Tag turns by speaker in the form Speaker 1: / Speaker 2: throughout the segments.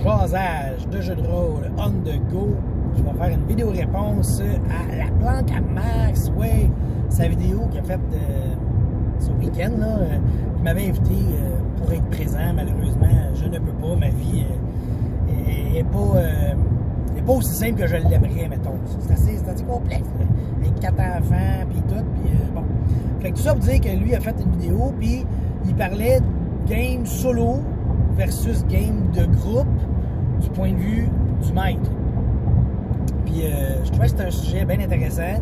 Speaker 1: jasage de jeux de rôle on the go. Je vais faire une vidéo réponse à la planque à Max, ouais, sa vidéo qu'il a faite ce week-end, là. Il m'avait invité pour être présent, malheureusement, je ne peux pas, ma vie n'est pas aussi simple que je l'aimerais, mettons. C'est assez complexe, là. Avec 4 enfants, puis tout, puis bon. Fait que tout ça pour dire que lui a fait une vidéo, puis il parlait game solo versus game de groupe du point de vue du maître. Puis je trouvais que c'était un sujet bien intéressant.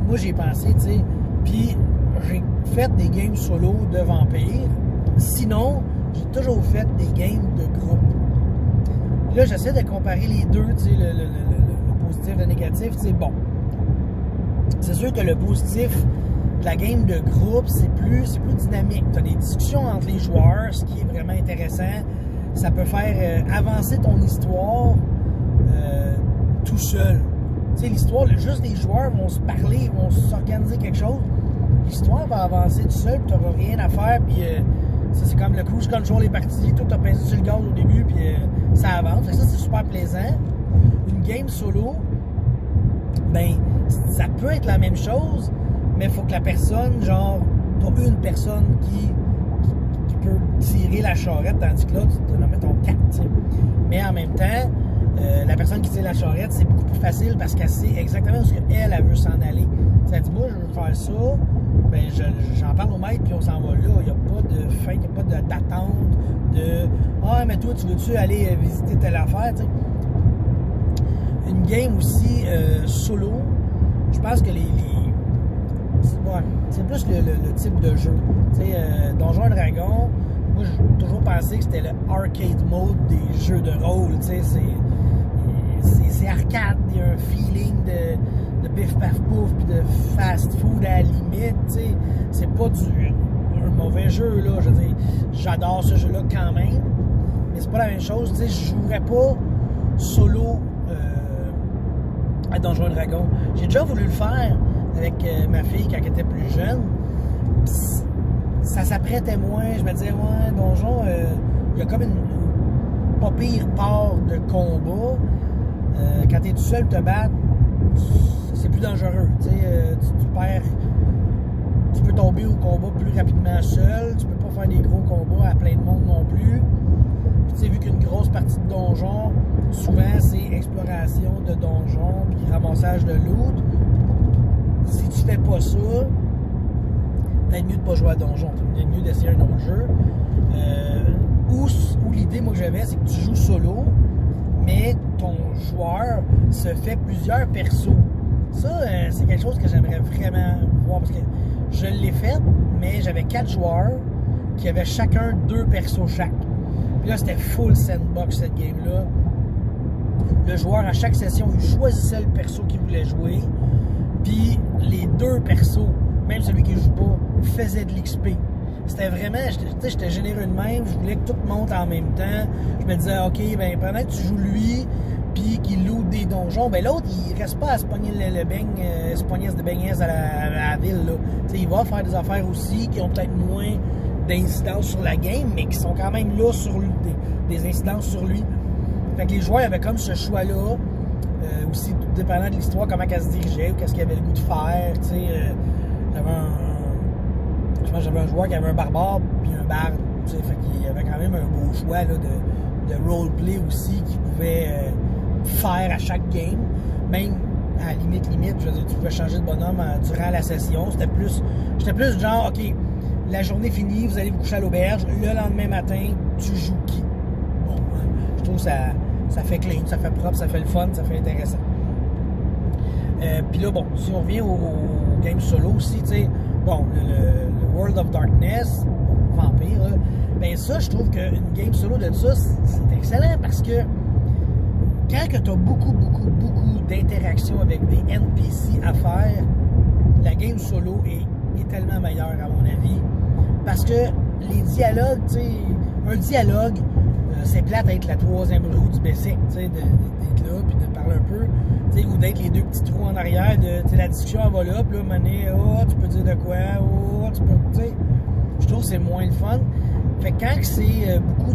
Speaker 1: Moi, j'ai pensé, tu sais, puis j'ai fait des games solo de vampires. Sinon, j'ai toujours fait des games de groupe. Puis là, j'essaie de comparer les deux, tu sais, le positif et le négatif. Tu sais, bon, c'est sûr que le positif de la game de groupe, c'est plus dynamique. Tu as des discussions entre les joueurs, ce qui est vraiment intéressant. Ça peut faire avancer ton histoire tout seul. Tu sais, l'histoire, juste les joueurs vont se parler, vont s'organiser quelque chose. L'histoire va avancer tout seul, tu n'auras rien à faire, puis c'est comme le cruise control est parti, tout a pincé sur le gaz au début, puis ça avance. Fait que ça, c'est super plaisant. Une game solo, ben, ça peut être la même chose, mais il faut que la personne, genre, pas une personne qui peut tirer la charrette, tandis que là, tu en as, mettons, 4, tu sais. Mais en même temps, la personne qui tire la charrette, c'est beaucoup plus facile parce qu'elle sait exactement où elle veut s'en aller. Tu sais, moi, je veux faire ça, ben, j'en parle au maître, puis on s'en va là. Il n'y a pas de fin, il n'y a pas d'attente, de « Ah, mais toi, tu veux-tu aller visiter telle affaire? » Tu sais. Une game aussi solo, je pense que c'est plus le type de jeu. Tu sais, Donjons et Dragons, moi, j'ai toujours pensé que c'était le arcade mode des jeux de rôle. Tu sais, c'est arcade, il y a un feeling de bif paf pouf puis de fast food à la limite. Tu sais, c'est pas un mauvais jeu, là. Je veux dire, j'adore ce jeu-là quand même, mais c'est pas la même chose. Tu sais, je jouerais pas solo à Donjons et Dragons. J'ai déjà voulu le faire avec ma fille quand elle était plus jeune. Ça s'apprêtait moins. Je me disais, ouais, Donjon, il y a comme une pas pire part de combat. Quand t'es tout seul te battre, c'est plus dangereux. Tu perds. Tu peux tomber au combat plus rapidement seul. Tu peux pas faire des gros combats à plein de monde non plus. Puis tu sais, vu qu'une grosse partie de donjon, souvent c'est exploration de donjon puis ramassage de loot. Si tu fais pas ça, peut-être mieux de pas jouer à donjon. Peut-être mieux d'essayer un autre jeu. Ou l'idée, moi, que j'avais, c'est que tu joues solo, mais ton joueur se fait plusieurs persos. Ça, c'est quelque chose que j'aimerais vraiment voir, parce que je l'ai fait, mais j'avais 4 joueurs qui avaient chacun 2 persos chaque. Puis là, c'était full sandbox, cette game-là. Le joueur, à chaque session, il choisissait le perso qu'il voulait jouer, puis les 2 persos, même celui qui ne joue pas, faisait de l'XP. C'était vraiment, j'étais généreux de même, je voulais que tout monte en même temps. Je me disais, OK, ben pendant que tu joues lui, puis qu'il loot des donjons, ben l'autre, il reste pas à se pogner le beigne, se pogner de beignets à la ville, là. T'sais, il va faire des affaires aussi qui ont peut-être moins d'incidence sur la game, mais qui sont quand même là sur des incidences sur lui. Fait que les joueurs avaient comme ce choix-là, aussi, tout dépendant de l'histoire, comment elle se dirigeait, ou qu'est-ce qu'il avait le goût de faire, tu sais. J'avais un joueur qui avait un barbare puis un barde, tu sais, fait qu'il y avait quand même un beau choix là, de roleplay aussi qu'il pouvait faire à chaque game. Même à la limite, je veux dire, tu pouvais changer de bonhomme durant la session. J'étais plus genre, OK, la journée finie, vous allez vous coucher à l'auberge, le lendemain matin, tu joues qui? Bon, je trouve que ça fait clean, ça fait propre, ça fait le fun, ça fait intéressant. Puis là, bon, si on revient au game solo aussi, tu sais, bon, le World of Darkness, Vampire, là, ben ça, je trouve qu'une game solo de ça, c'est excellent parce que quand tu as beaucoup d'interactions avec des NPC à faire, la game solo est tellement meilleure à mon avis. Parce que les dialogues, tu sais, un dialogue, c'est plate d'être la 3e roue du Bessic, tu sais, d'être là, puis de parler un peu, tu sais, ou d'être les 2 petits trous en arrière, tu sais, la discussion elle va là, puis là, mané, oh, tu peux dire de quoi, oh, tu peux, tu sais, je trouve que c'est moins le fun. Fait que quand c'est beaucoup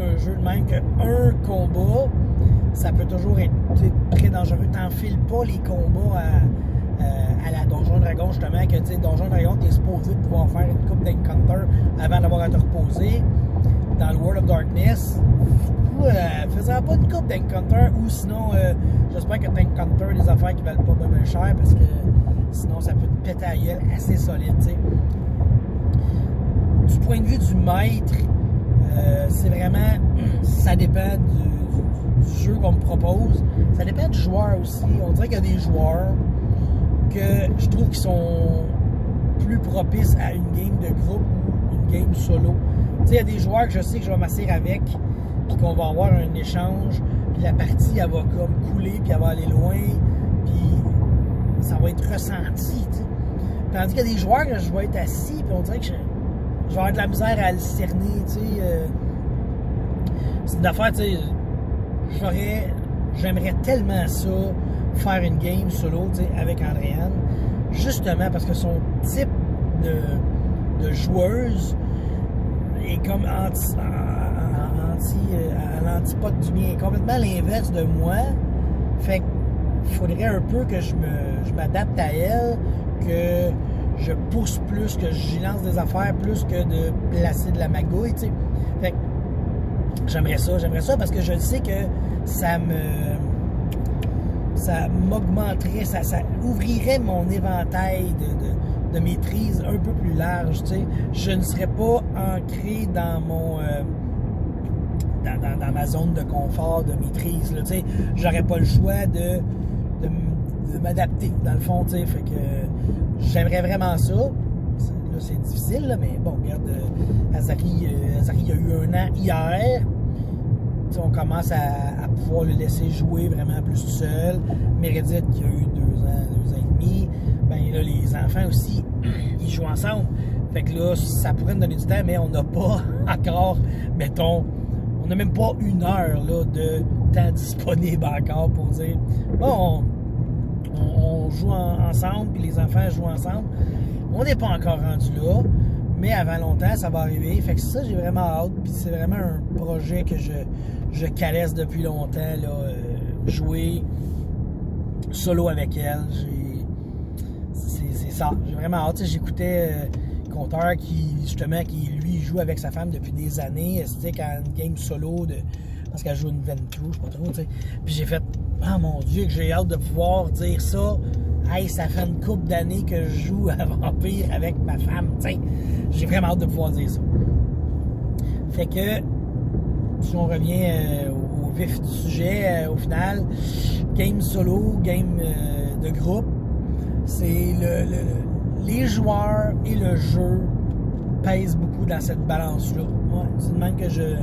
Speaker 1: un jeu de même qu'un combat, ça peut toujours être très dangereux. T'enfiles pas les combats à la Donjon Dragon, justement, que tu sais, Donjon Dragon, t'es supposé pouvoir faire une coupe d'encounter avant d'avoir à te reposer. Dans le World of Darkness, faisant pas une coupe d'encounter, ou sinon, j'espère que t'encounter des affaires qui valent pas bien cher, parce que sinon, ça peut te péter à la gueule assez solide, tu sais. Du point de vue du maître, c'est vraiment, ça dépend du jeu qu'on me propose. Ça dépend du joueur aussi. On dirait qu'il y a des joueurs que je trouve qui sont plus propices à une game de groupe ou une game solo. Tu sais, il y a des joueurs que je sais que je vais m'asseoir avec, puis qu'on va avoir un échange, puis la partie, elle va comme couler, puis elle va aller loin, puis ça va être ressenti, tu sais. Tandis qu'il y a des joueurs que je vais être assis, puis on dirait que je vais avoir de la misère à le cerner, tu sais. C'est une affaire, tu sais, j'aimerais tellement ça, faire une game solo, tu sais, avec Andréane, justement parce que son type de joueuse est comme à l'antipode du mien, complètement l'inverse de moi. Fait qu'il faudrait un peu que je m'adapte à elle, que je pousse plus, que j'y lance des affaires plus que de placer de la magouille, tu sais. Fait que j'aimerais ça parce que je sais que ça m'augmenterait, ça ouvrirait mon éventail de maîtrise un peu plus large, tu sais. Je ne serais pas ancré dans mon dans ma zone de confort, de maîtrise, là, tu sais. J'aurais pas le choix de m'adapter, dans le fond, tu sais. Fait que j'aimerais vraiment ça. Là, c'est difficile, là, mais bon, regarde, Azari a eu 1 an hier. T'sais, on commence à pouvoir le laisser jouer vraiment plus tout seul. Meredith qui a eu 2 ans et demi. Ben là, les enfants aussi, ils jouent ensemble. Fait que là, ça pourrait nous donner du temps, mais on n'a pas encore, mettons, on n'a même pas 1 heure là, de temps disponible encore pour dire bon, on joue ensemble, puis les enfants jouent ensemble. On n'est pas encore rendu là, mais avant longtemps, ça va arriver. Fait que ça, j'ai vraiment hâte, puis c'est vraiment un projet que je caresse depuis longtemps, là, jouer solo avec elle. C'est ça, j'ai vraiment hâte. J'écoutais Conteur qui lui joue avec sa femme depuis des années. C'était quand une game solo parce qu'elle joue une Ventrue, je sais pas trop, tu sais. Puis j'ai fait, oh mon Dieu, que j'ai hâte de pouvoir dire ça. Hey, ça fait une couple d'années que je joue à Vampire avec ma femme, tu sais. J'ai vraiment hâte de pouvoir dire ça. Fait que, si on revient au vif du sujet, au final, game solo, game de groupe, c'est les joueurs et le jeu pèsent beaucoup dans cette balance-là. Ouais, c'est de même que je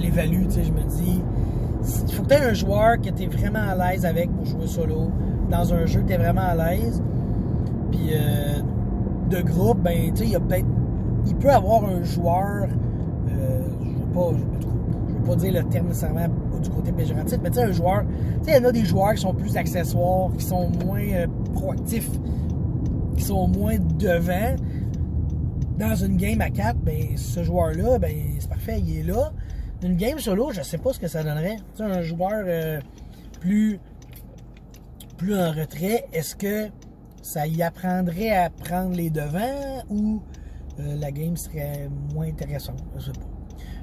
Speaker 1: l'évalue, tu sais, je me dis, il faut que tu aies un joueur que tu es vraiment à l'aise avec pour jouer solo, dans un jeu que tu es vraiment à l'aise, puis de groupe, ben, tu sais, il peut avoir un joueur, je veux pas dire le terme nécessairement du côté péjoratif, mais tu sais, un joueur, tu sais, il y en a des joueurs qui sont plus accessoires, qui sont moins proactifs, qui sont moins devant. Dans une game à 4, ben, ce joueur-là, ben, c'est parfait, il est là. Une game solo, je sais pas ce que ça donnerait. Tu sais, un joueur plus en retrait, est-ce que ça y apprendrait à prendre les devants ou la game serait moins intéressante? Je sais pas.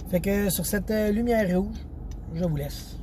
Speaker 1: Fait que sur cette lumière rouge, je vous laisse.